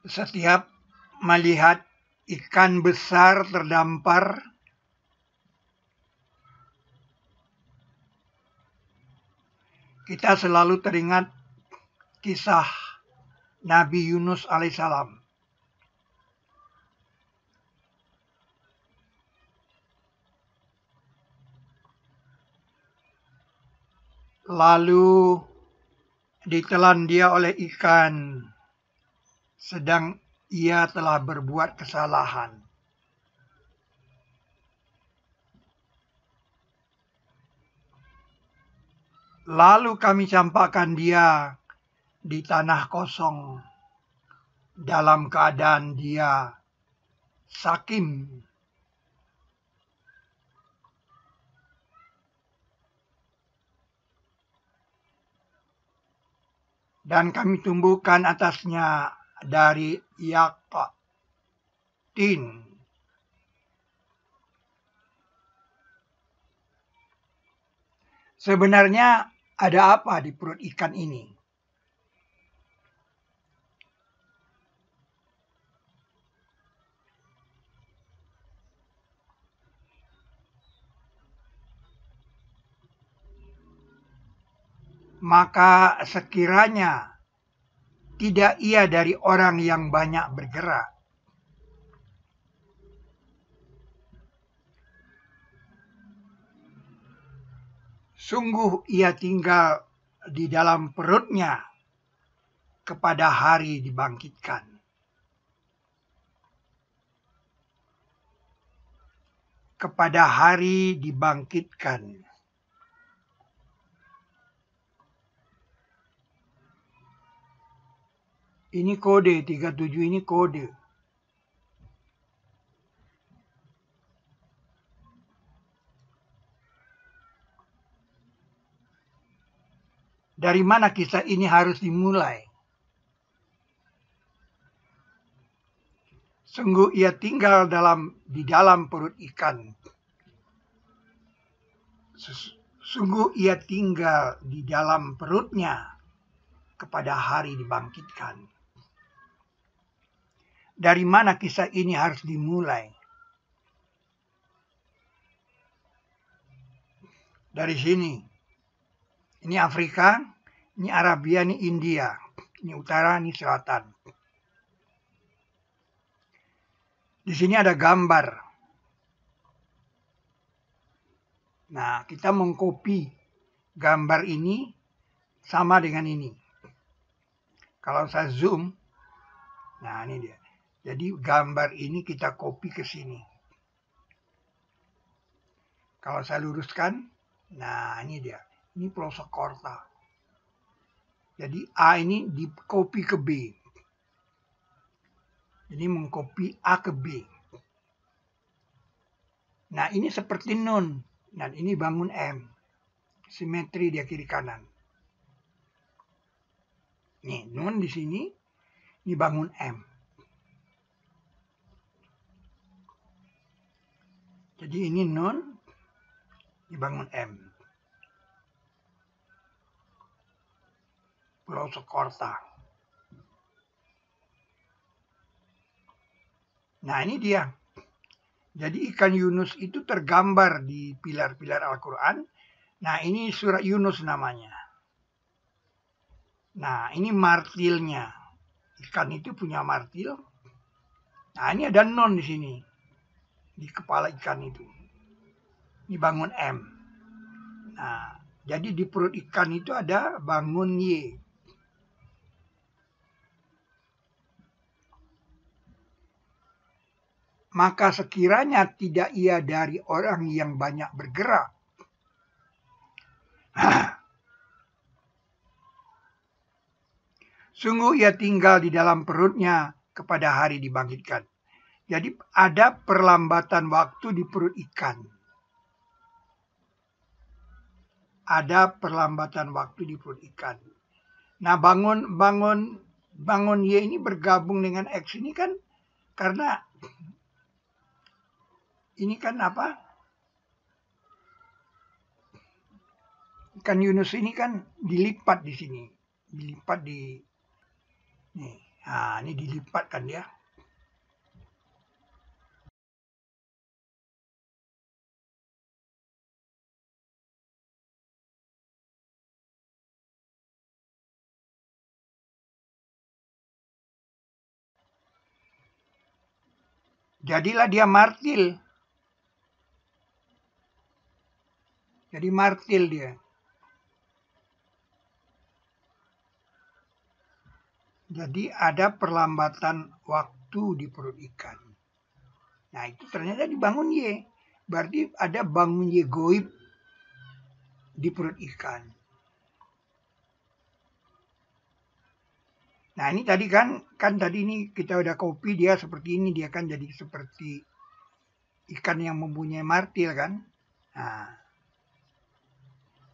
Setiap melihat ikan besar terdampar, kita selalu teringat kisah Nabi Yunus alaihissalam. Lalu ditelan dia oleh ikan, sedang ia telah berbuat kesalahan. Lalu kami campakkan dia di tanah kosong dalam keadaan dia sakim. Dan kami tumbuhkan atasnya dari yaqtin. Sebenarnya ada apa di perut ikan ini? Maka sekiranya tidak ia dari orang yang banyak bergerak, sungguh ia tinggal di dalam perutnya kepada hari dibangkitkan. Kepada hari dibangkitkan. Ini kode, 37 ini kode. Dari mana kisah ini harus dimulai? Sungguh ia tinggal di dalam perut ikan. Sungguh ia tinggal di dalam perutnya kepada hari dibangkitkan. Dari mana kisah ini harus dimulai? Dari sini. Ini Afrika, ini Arabia, ini India. Ini utara, ini selatan. Di sini ada gambar. Nah, kita mengcopy gambar ini sama dengan ini. Kalau saya zoom, nah ini dia. Jadi gambar ini kita copy ke sini. Kalau saya luruskan, nah ini dia. Ini pelosok korta. Jadi A ini di copy ke B. Jadi mengcopy A ke B. Nah ini seperti nun. Dan ini bangun M. Simetri dia kiri kanan. Nih nun di sini. Ini bangun M. Jadi ini nun. Ini bangun M. Pulau Sokorta. Nah ini dia. Jadi ikan Yunus itu tergambar di pilar-pilar Al-Quran. Nah ini surat Yunus namanya. Nah ini martilnya. Ikan itu punya martil. Nah ini ada non di sini. Di kepala ikan itu. Ini bangun M. Nah jadi di perut ikan itu ada bangun Y. Maka sekiranya tidak ia dari orang yang banyak bergerak. Sungguh ia tinggal di dalam perutnya kepada hari dibangkitkan. Jadi ada perlambatan waktu di perut ikan. Ada perlambatan waktu di perut ikan. Nah bangun Y ini bergabung dengan X ini kan karena ini kan apa? Ikan Yunus ini kan dilipat di sini. Dilipat di nih. Nah, ini dilipat kan dia. Jadilah dia martil. Jadi martil dia. Jadi ada perlambatan waktu di perut ikan. Nah itu ternyata dibangun Y. Berarti ada bangun Y goib di perut ikan. Nah ini tadi kan tadi ini kita udah copy dia seperti ini. Dia kan jadi seperti ikan yang mempunyai martil kan. Nah,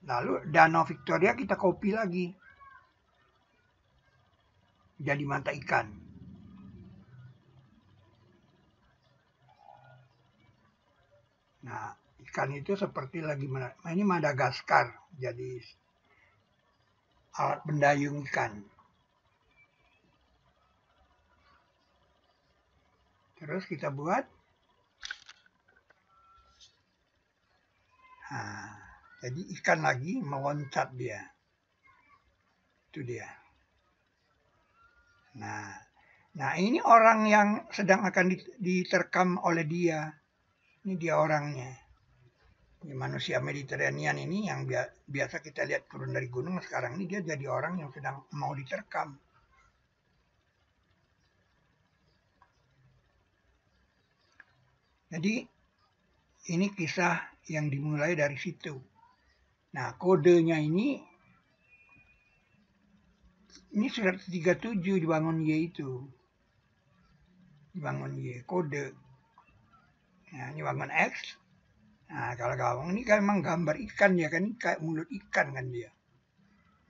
lalu Danau Victoria kita copy lagi. Jadi mata ikan. Nah, ikan itu seperti lagi ini Madagaskar, jadi alat pendayung ikan. Terus kita buat. Nah, jadi ikan lagi meloncat dia. Itu dia. Nah ini orang yang sedang akan diterkam oleh dia. Ini dia orangnya. Ini manusia Mediterranean ini yang biasa kita lihat turun dari gunung. Sekarang ini dia jadi orang yang sedang mau diterkam. Jadi ini kisah yang dimulai dari situ. Nah kodenya ini surat 37 dibangun Y itu. Dibangun Y, kode. Nah ini bangun X. Nah kalau gabung ini kan memang gambar ikan ya kan, kayak mulut ikan kan dia.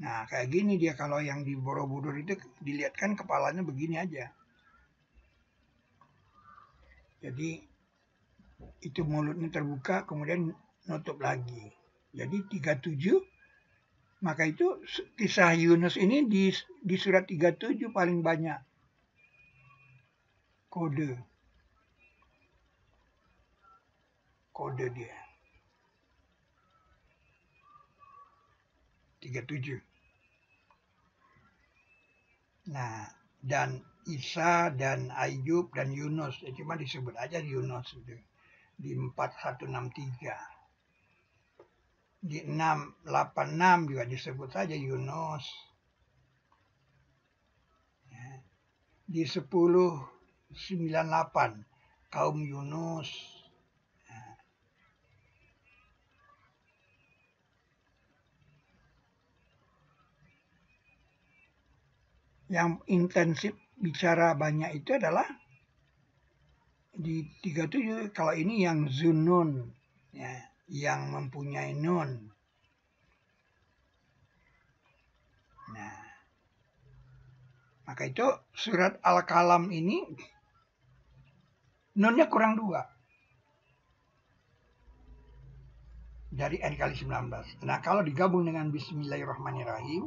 Nah kayak gini dia kalau yang di Borobudur itu dilihat kan kepalanya begini aja. Jadi itu mulutnya terbuka kemudian nutup lagi. Jadi 37, maka itu kisah Yunus ini di surat 37 paling banyak kode dia. 37. Nah, dan Isa dan Ayub dan Yunus, cuma disebut aja Yunus itu di 4163. Di 686 juga disebut saja Yunus. Di 1098 kaum Yunus. Yang intensif bicara banyak itu adalah di 37. Kalau ini yang Zunun, ya, yang mempunyai nun. Nah, maka itu surat Al-Qalam ini nunnya kurang 2 dari N kali 19. Nah kalau digabung dengan Bismillahirrahmanirrahim,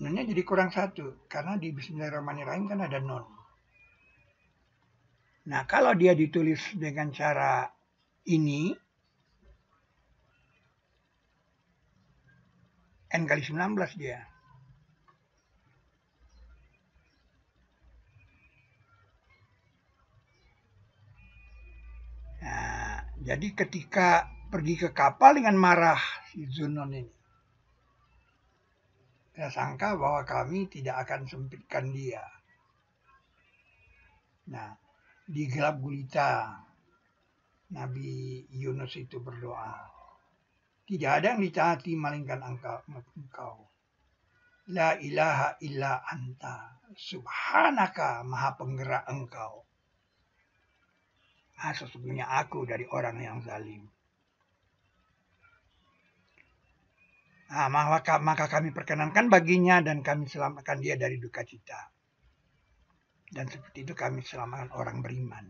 nunnya jadi kurang 1 karena di Bismillahirrahmanirrahim kan ada nun. Nah kalau dia ditulis dengan cara ini, N kali 19 dia. Nah, jadi ketika pergi ke kapal dengan marah si Zunun ini, saya sangka bahwa kami tidak akan sempitkan dia. Nah, di gelap gulita Nabi Yunus itu berdoa. Tidak ada yang ditaati melainkan engkau. La ilaha illa anta. Subhanaka, maha penggerak engkau. Nah, sesungguhnya aku dari orang yang zalim. Nah, maka kami perkenankan baginya dan kami selamatkan dia dari duka cita. Dan seperti itu kami selamatkan orang beriman.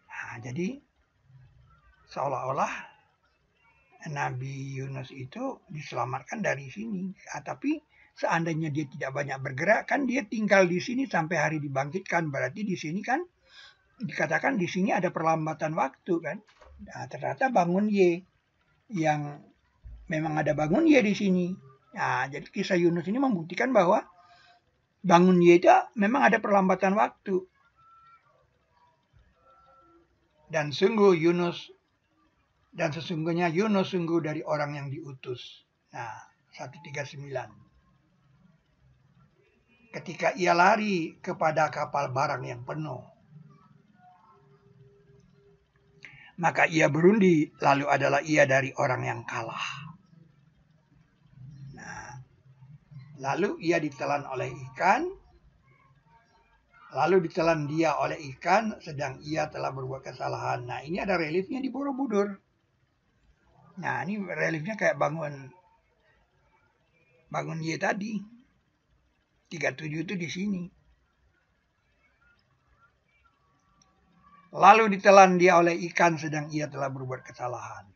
Nah, jadi seolah-olah Nabi Yunus itu diselamatkan dari sini. Tapi seandainya dia tidak banyak bergerak, kan dia tinggal di sini sampai hari dibangkitkan. Berarti di sini kan dikatakan di sini ada perlambatan waktu kan. Nah, ternyata bangun Y yang memang ada bangun Y di sini. Nah, jadi kisah Yunus ini membuktikan bahwa bangun Y itu memang ada perlambatan waktu. Dan sesungguhnya Yunus sungguh dari orang yang diutus. Nah, 139. Ketika ia lari kepada kapal barang yang penuh, maka ia berundi, lalu adalah ia dari orang yang kalah. Nah, lalu ia ditelan oleh ikan, lalu ditelan dia oleh ikan, sedang ia telah berbuat kesalahan. Nah, ini ada reliefnya di Borobudur. Nah, ini reliefnya kayak bangun Y tadi. 37 itu di sini. Lalu ditelan dia oleh ikan, sedang ia telah berbuat kesalahan.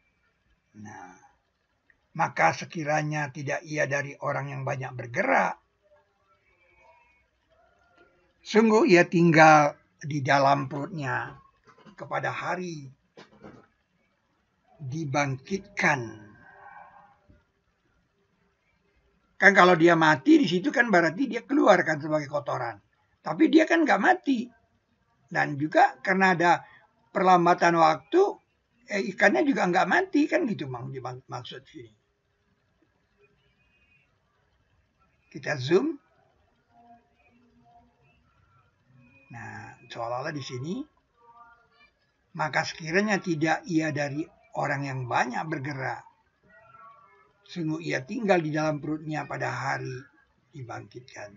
Nah, maka sekiranya tidak ia dari orang yang banyak bergerak, sungguh ia tinggal di dalam perutnya kepada hari dibangkitkan. Kan kalau dia mati di situ kan berarti dia keluarkan sebagai kotoran. Tapi dia kan nggak mati. Dan juga karena ada perlambatan waktu, ikannya juga nggak mati kan gitu maksud sini. Kita zoom. Nah, seolah-olah di sini, maka sekiranya tidak ia dari orang yang banyak bergerak, sungguh ia tinggal di dalam perutnya pada hari dibangkitkan.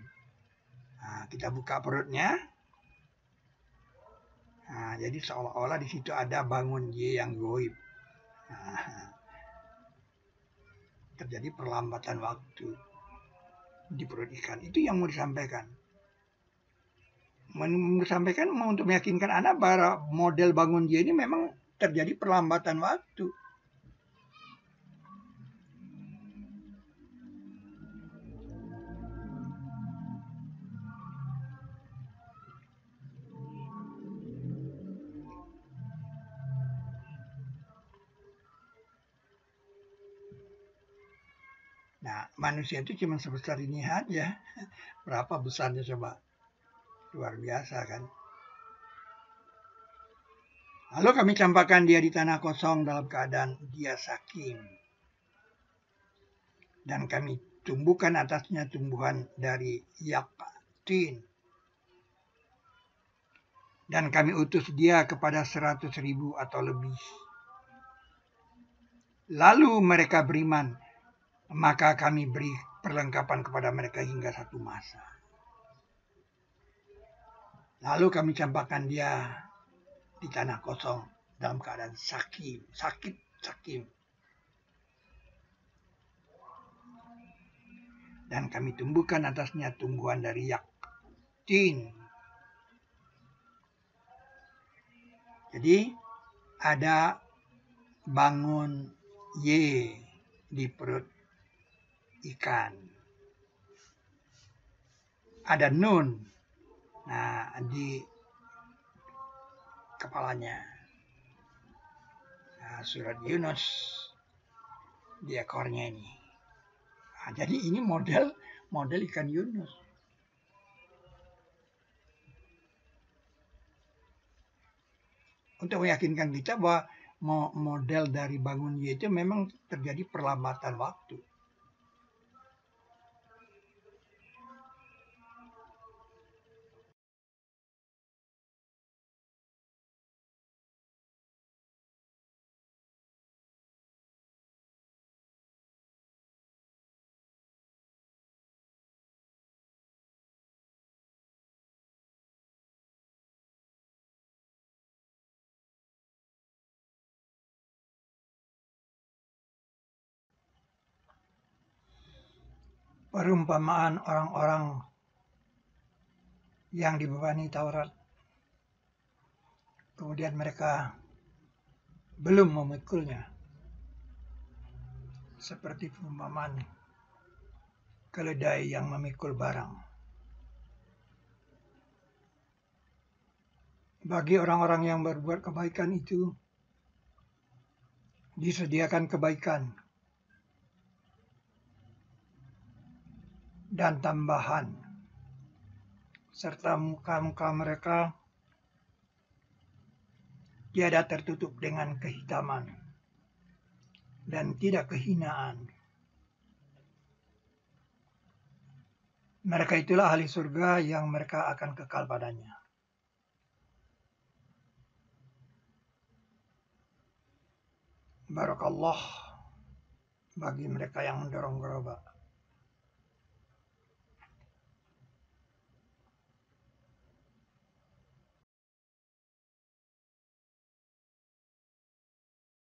Nah, kita buka perutnya. Nah, jadi seolah-olah di situ ada bangun Y yang goib. Nah, terjadi perlambatan waktu di perut ikan. Itu yang mau disampaikan. Disampaikan untuk meyakinkan anak bahwa model bangun Y ini memang terjadi perlambatan waktu. Nah, manusia itu cuma sebesar ini aja. Berapa besarnya coba? Luar biasa kan? Lalu kami campakkan dia di tanah kosong dalam keadaan dia saking. Dan kami tumbuhkan atasnya tumbuhan dari yaktin. Dan kami utus dia kepada 100.000 atau lebih. Lalu mereka beriman. Maka kami beri perlengkapan kepada mereka hingga satu masa. Lalu kami campakkan dia di tanah kosong dalam keadaan sakit. Dan kami tumbuhkan atasnya tumbuhan dari yaktin. Jadi ada bangun Y di perut ikan. Ada nun. Nah, di kepalanya. Nah, surat Yunus di ekornya ini. Nah, jadi ini model ikan Yunus. Untuk meyakinkan kita bahwa model dari bangun Y itu memang terjadi perlambatan waktu. Perumpamaan orang-orang yang dibebani Taurat. Kemudian mereka belum memikulnya. Seperti perumpamaan keledai yang memikul barang. Bagi orang-orang yang berbuat kebaikan itu, disediakan kebaikan dan tambahan, serta muka-muka mereka tiada tertutup dengan kehitaman dan tidak kehinaan. Mereka itulah ahli surga yang mereka akan kekal padanya. Barakallah bagi mereka yang mendorong gerobak.